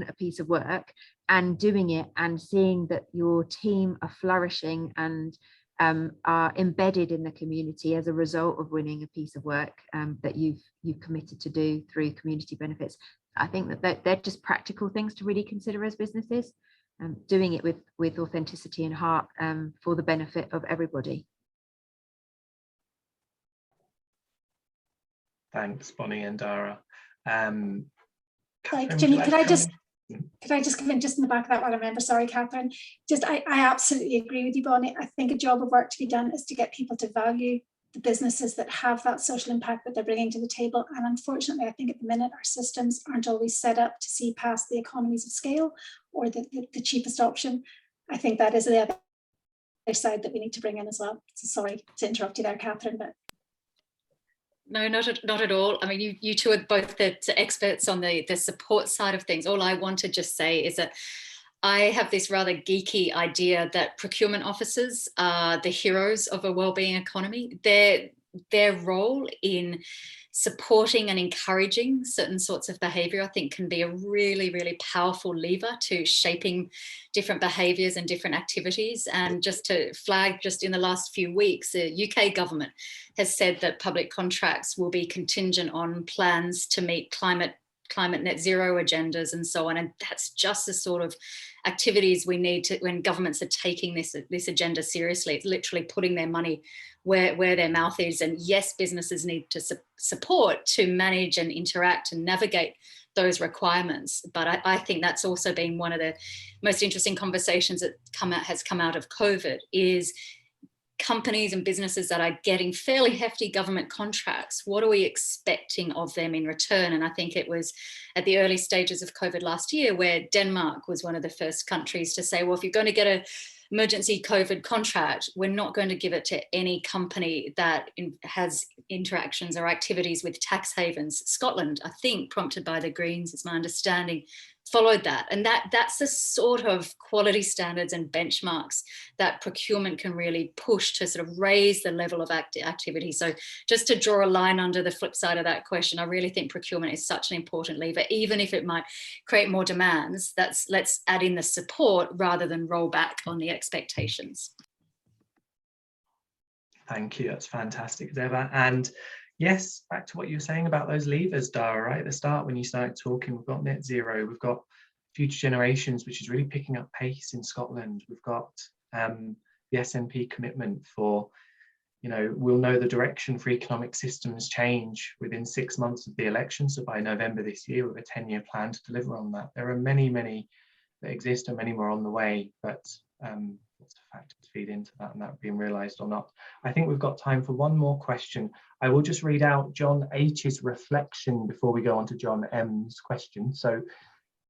a piece of work, and doing it and seeing that your team are flourishing and are embedded in the community as a result of winning a piece of work that you've committed to do through community benefits. I think that they're just practical things to really consider as businesses, doing it with authenticity and heart for the benefit of everybody. Thanks, Bonnie and Dara. Like, Jimmy, could I just come in just in the back of that one? I remember, sorry, Catherine. I absolutely agree with you, Bonnie. I think a job of work to be done is to get people to value the businesses that have that social impact that they're bringing to the table. And unfortunately, I think at the minute our systems aren't always set up to see past the economies of scale or the cheapest option. I think that is the other side that we need to bring in as well. So sorry to interrupt you there, Catherine, but no, not at all. I mean, you two are both the experts on the support side of things. All I want to just say is that I have this rather geeky idea that procurement officers are the heroes of a wellbeing economy. Their role in supporting and encouraging certain sorts of behaviour, I think, can be a really, really powerful lever to shaping different behaviours and different activities. And just to flag, just in the last few weeks, the UK government has said that public contracts will be contingent on plans to meet climate net zero agendas and so on. And that's just the sort of activities we need to, when governments are taking this agenda seriously. It's literally putting their money where their mouth is. And yes, businesses need to support to manage and interact and navigate those requirements. But I think that's also been one of the most interesting conversations that has come out of COVID, is companies and businesses that are getting fairly hefty government contracts, what are we expecting of them in return? And I think it was at the early stages of COVID last year where Denmark was one of the first countries to say, well, if you're going to get an emergency COVID contract, we're not going to give it to any company that has interactions or activities with tax havens. Scotland, I think, prompted by the Greens, is my understanding, followed that. And that's the sort of quality standards and benchmarks that procurement can really push to sort of raise the level of activity. So just to draw a line under the flip side of that question, I really think procurement is such an important lever, even if it might create more demands. Let's add in the support rather than roll back on the expectations. Thank you, that's fantastic, Deva. And yes, back to what you were saying about those levers, Dara, right at the start when you started talking, we've got net zero, we've got future generations, which is really picking up pace in Scotland. We've got the SNP commitment for, we'll know the direction for economic systems change within 6 months of the election. So by November this year, with a 10-year plan to deliver on that. There are many, many that exist and many more on the way, but lots of factors feed into that and that being realised or not. I think we've got time for one more question. I will just read out John H's reflection before we go on to John M's question. So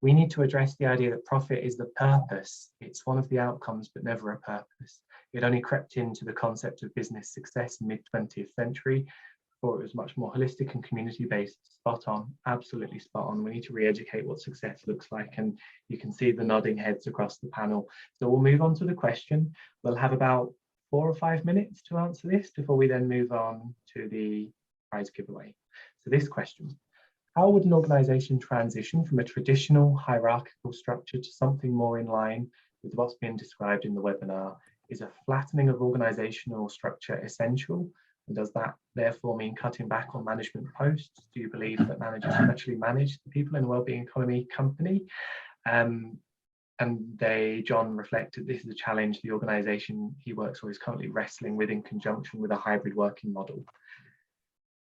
we need to address the idea that profit is the purpose. It's one of the outcomes, but never a purpose. It only crept into the concept of business success in mid-20th century, before it was much more holistic and community-based. Spot on, absolutely spot on. We need to re-educate what success looks like, and you can see the nodding heads across the panel. So we'll move on to the question. We'll have about 4 or 5 minutes to answer this before we then move on to the prize giveaway. So this question: how would an organisation transition from a traditional hierarchical structure to something more in line with what's been described in the webinar? Is a flattening of organisational structure essential? And does that therefore mean cutting back on management posts? Do you believe that managers can actually manage the people in a wellbeing economy company? And John reflected, this is a challenge the organisation he works for is currently wrestling with in conjunction with a hybrid working model.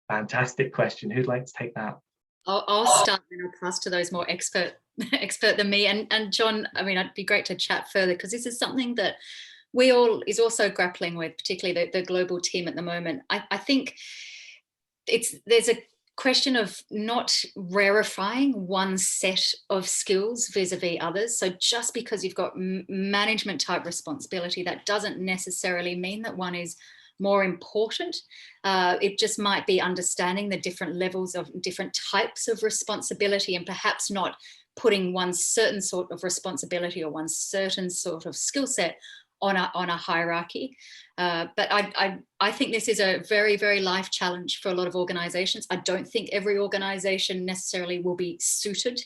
Fantastic question. Who'd like to take that? I'll start and I'll pass to those more expert than me. And John, I mean, it'd be great to chat further, because this is something that WEAll is also grappling with, particularly the global team at the moment. I think there's a question of not rarefying one set of skills vis-a-vis others. So just because you've got management type responsibility, that doesn't necessarily mean that one is more important. It just might be understanding the different levels of different types of responsibility, and perhaps not putting one certain sort of responsibility or one certain sort of skill set on a hierarchy. But I think this is a very, very life challenge for a lot of organizations. I don't think every organization necessarily will be suited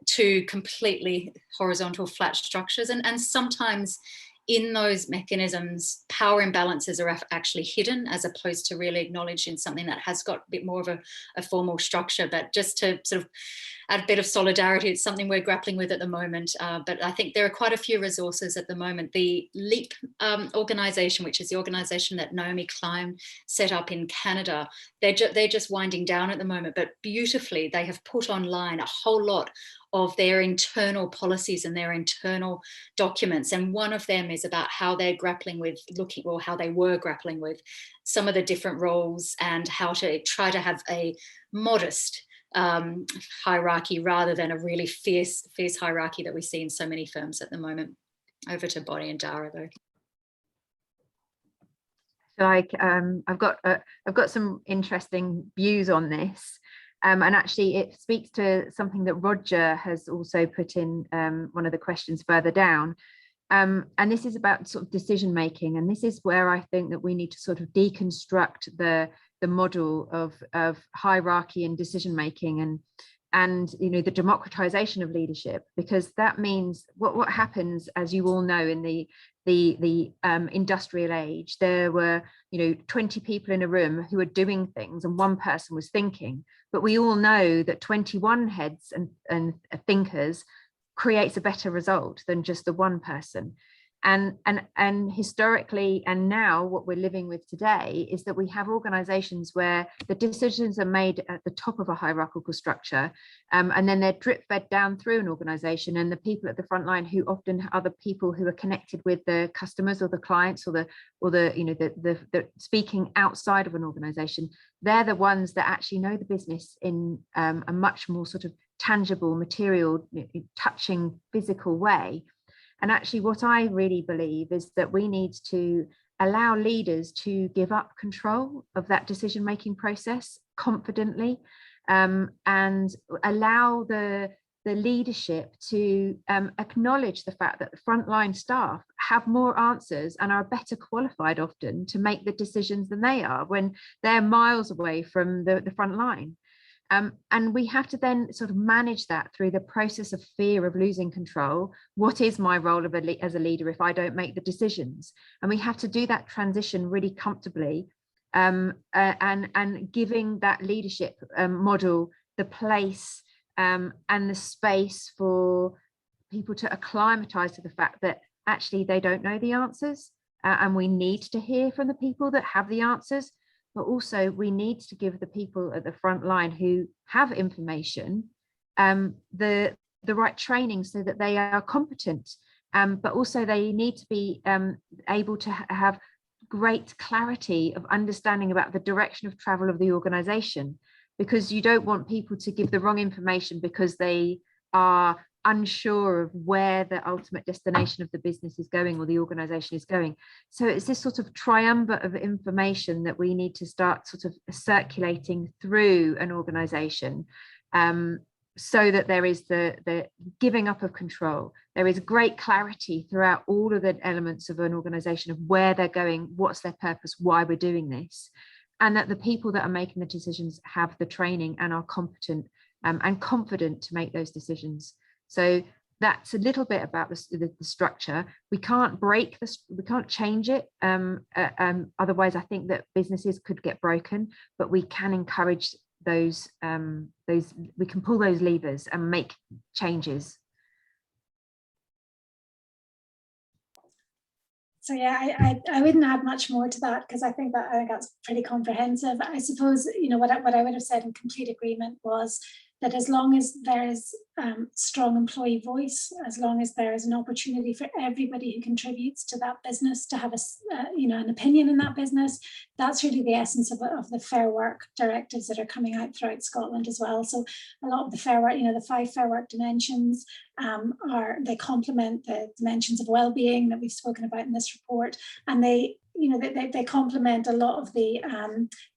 to completely horizontal flat structures. And sometimes in those mechanisms, power imbalances are actually hidden, as opposed to really acknowledged in something that has got a bit more of a formal structure. But just to sort of add a bit of solidarity, it's something we're grappling with at the moment. But I think there are quite a few resources at the moment. The LEAP organization, which is the organization that Naomi Klein set up in Canada, they're just winding down at the moment, but beautifully they have put online a whole lot of their internal policies and their internal documents. And one of them is about how they're grappling with how they were grappling with some of the different roles, and how to try to have a modest hierarchy rather than a really fierce hierarchy that we see in so many firms at the moment. Over to Bonnie and Dara though. I've got some interesting views on this. And actually it speaks to something that Roger has also put in one of the questions further down. And this is about sort of decision making. And this is where I think that we need to sort of deconstruct the model of hierarchy and decision making, and the democratization of leadership, because that means what happens, as you all know, in the industrial age, there were 20 people in a room who were doing things and one person was thinking, but we all know that 21 heads and thinkers creates a better result than just the one person. And historically, and now what we're living with today, is that we have organizations where the decisions are made at the top of a hierarchical structure, and then they're drip fed down through an organization, and the people at the front line, who often are the people who are connected with the customers or the clients or the speaking outside of an organization, they're the ones that actually know the business in a much more sort of tangible, material, touching, physical way. And actually what I really believe is that we need to allow leaders to give up control of that decision-making process confidently, and allow the leadership to acknowledge the fact that the frontline staff have more answers and are better qualified often to make the decisions than they are when they're miles away from the front line. And we have to then sort of manage that through the process of fear of losing control. What is my role as a leader if I don't make the decisions? And we have to do that transition really comfortably, and giving that leadership model the place and the space for people to acclimatize to the fact that actually they don't know the answers, and we need to hear from the people that have the answers. But also we need to give the people at the front line who have information the right training so that they are competent but also they need to be able to have great clarity of understanding about the direction of travel of the organization, because you don't want people to give the wrong information because they are unsure of where the ultimate destination of the business is going or the organization is going. So it's this sort of triumvirate of information that we need to start sort of circulating through an organization, so that there is the giving up of control. There is great clarity throughout all of the elements of an organization of where they're going, what's their purpose, why we're doing this, and that the people that are making the decisions have the training and are competent and confident to make those decisions. So that's a little bit about the structure. We can't break this, we can't change it. Otherwise, I think that businesses could get broken, but we can encourage those, we can pull those levers and make changes. So yeah, I wouldn't add much more to that, because I think that's pretty comprehensive. I suppose, you know, what I would have said in complete agreement was that as long as there is strong employee voice, as long as there is an opportunity for everybody who contributes to that business to have you know, an opinion in that business, that's really the essence of the Fair Work directives that are coming out throughout Scotland as well. So a lot of the Fair Work, you know, the 5 Fair Work dimensions they complement the dimensions of well-being that we've spoken about in this report, and they complement a lot of the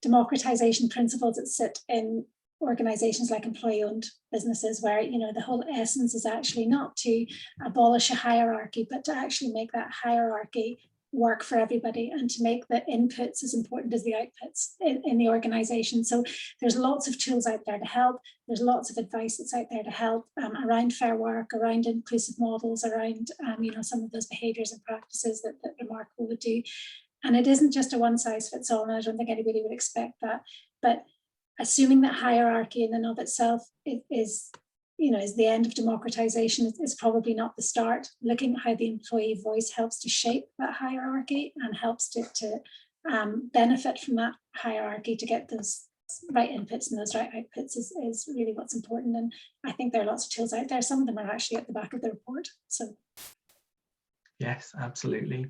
democratization principles that sit in organizations like employee-owned businesses, where, you know, the whole essence is actually not to abolish a hierarchy, but to actually make that hierarchy work for everybody and to make the inputs as important as the outputs in the organization. So there's lots of tools out there to help. There's lots of advice that's out there to help around fair work, around inclusive models, around you know, some of those behaviors and practices that Remarkable would do. And it isn't just a one size fits all, and I don't think anybody would expect that. But assuming that hierarchy in and of itself is the end of democratization is probably not the start. Looking at how the employee voice helps to shape that hierarchy and helps to benefit from that hierarchy to get those right inputs and those right outputs is really what's important. And I think there are lots of tools out there. Some of them are actually at the back of the report. So yes, absolutely.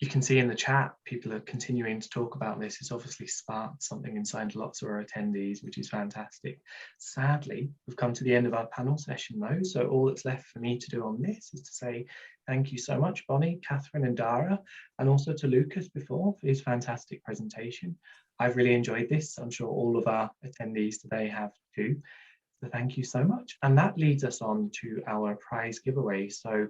You can see in the chat, people are continuing to talk about this. It's obviously sparked something inside lots of our attendees, which is fantastic. Sadly, we've come to the end of our panel session though, so all that's left for me to do on this is to say thank you so much, Bonnie, Catherine and Dara, and also to Lucas before for his fantastic presentation. I've really enjoyed this. I'm sure all of our attendees today have too. So thank you so much. And that leads us on to our prize giveaway. So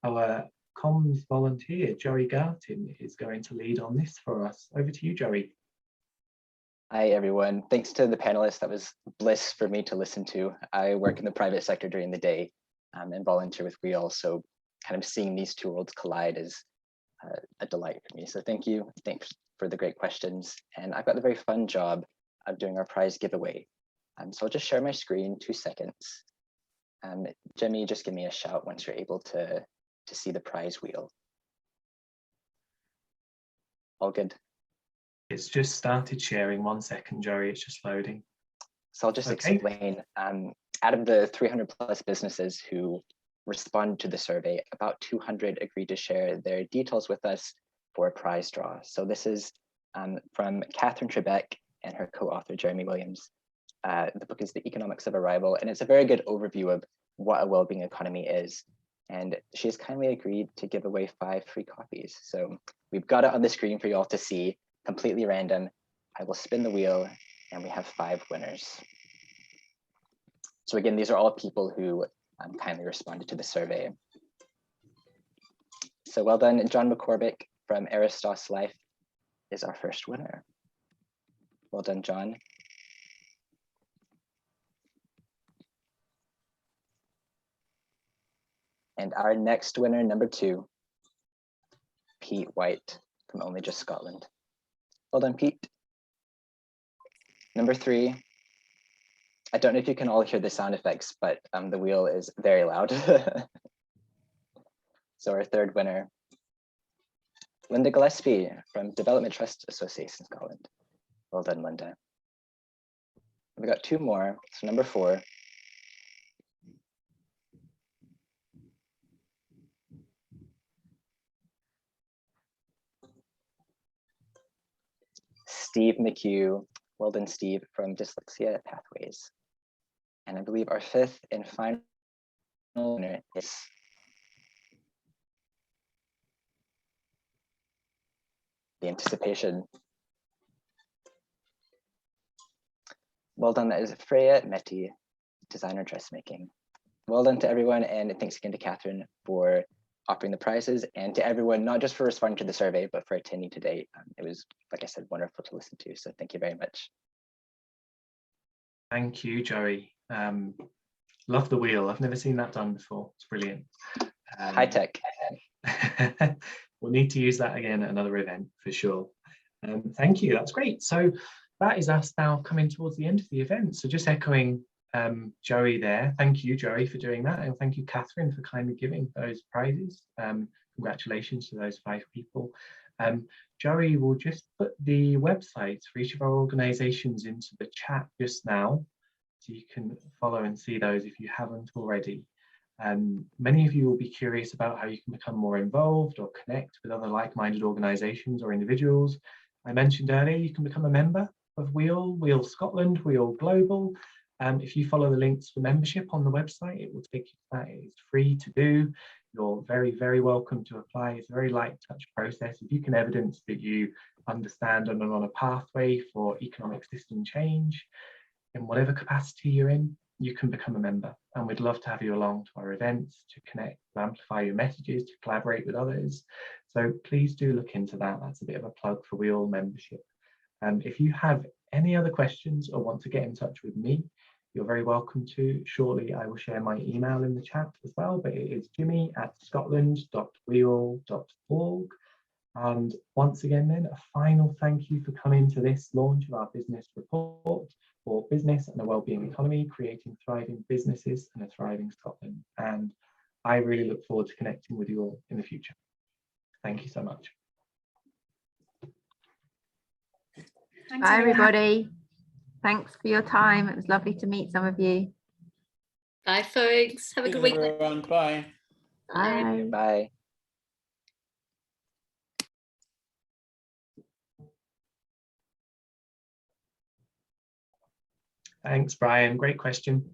our comms volunteer, Joey Gartin, is going to lead on this for us. Over to you, Joey. Hi, everyone. Thanks to the panelists. That was bliss for me to listen to. I work in the private sector during the day and volunteer with WEAll, so kind of seeing these two worlds collide is a delight for me. So thank you. Thanks for the great questions. And I've got the very fun job of doing our prize giveaway. So I'll just share my screen, 2 seconds. Jimmy, just give me a shout once you're able to see the prize wheel. All good. It's just started sharing. 1 second, Joey, it's just loading. So I'll just explain, out of the 300 plus businesses who responded to the survey, about 200 agreed to share their details with us for a prize draw. So this is from Catherine Trebek and her co-author, Jeremy Williams. The book is The Economics of Arrival, and it's a very good overview of what a well-being economy is. And she has kindly agreed to give away 5 free copies. So we've got it on the screen for you all to see, completely random. I will spin the wheel and we have 5 winners. So again, these are all people who kindly responded to the survey. So well done, John McCormick from Aristos Life is our first winner. Well done, John. And our next winner, number 2, Pete White from Only Just Scotland. Well done, Pete. Number 3, I don't know if you can all hear the sound effects, but the wheel is very loud. So our third winner, Linda Gillespie from Development Trust Association Scotland. Well done, Linda. We got 2 more, so number 4, Steve McHugh. Well done, Steve, from Dyslexia Pathways. And I believe our fifth and final winner is the anticipation. Well done, that is Freya Meti, designer dressmaking. Well done to everyone, and thanks again to Catherine for offering the prizes, and to everyone, not just for responding to the survey, but for attending today. It was, like I said, wonderful to listen to, so thank you very much. Thank you, Joey. Love the wheel. I've never seen that done before. It's brilliant. High tech. We'll need to use that again at another event for sure. Thank you, that's great. So that is us now coming towards the end of the event. So just echoing Joey there. Thank you, Joey, for doing that. And thank you, Catherine, for kindly giving those prizes. Congratulations to those 5 people. Joey will just put the websites for each of our organisations into the chat just now, so you can follow and see those if you haven't already. Many of you will be curious about how you can become more involved or connect with other like-minded organisations or individuals. I mentioned earlier you can become a member of WEAll Scotland, WEAll Global. If you follow the links for membership on the website, it will take you to that. It's free to do. You're very, very welcome to apply. It's a very light touch process. If you can evidence that you understand and are on a pathway for economic system change, in whatever capacity you're in, you can become a member. And we'd love to have you along to our events, to connect, to amplify your messages, to collaborate with others. So please do look into that. That's a bit of a plug for WEAll membership. If you have any other questions or want to get in touch with me, you're very welcome to. Shortly, I will share my email in the chat as well, but it is jimmy@scotland.weall.org. And once again, then, a final thank you for coming to this launch of our business report for business and a wellbeing economy, creating thriving businesses and a thriving Scotland. And I really look forward to connecting with you all in the future. Thank you so much. Thanks, Bye, everyone. everybody. Thanks for your time. It was lovely to meet some of you. Bye, folks. Have a good week. Everyone. Bye. Bye. Bye. Thanks, Brian. Great question.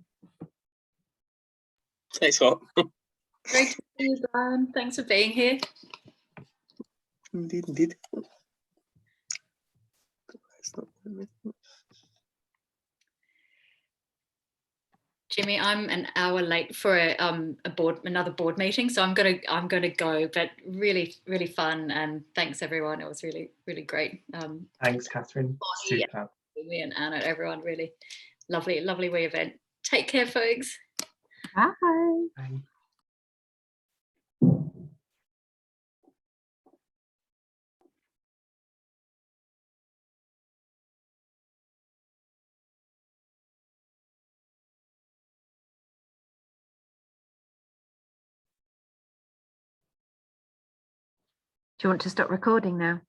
Thanks, Scott. Great to see you, Brian. Thanks for being here. Indeed. Jimmy, I'm an hour late for another board meeting, so I'm gonna go. But really, really fun, and thanks everyone. It was really, really great. Thanks, Catherine. Super. Me and Anna, everyone, really lovely wee event. Take care, folks. Bye. Bye. Do you want to stop recording now?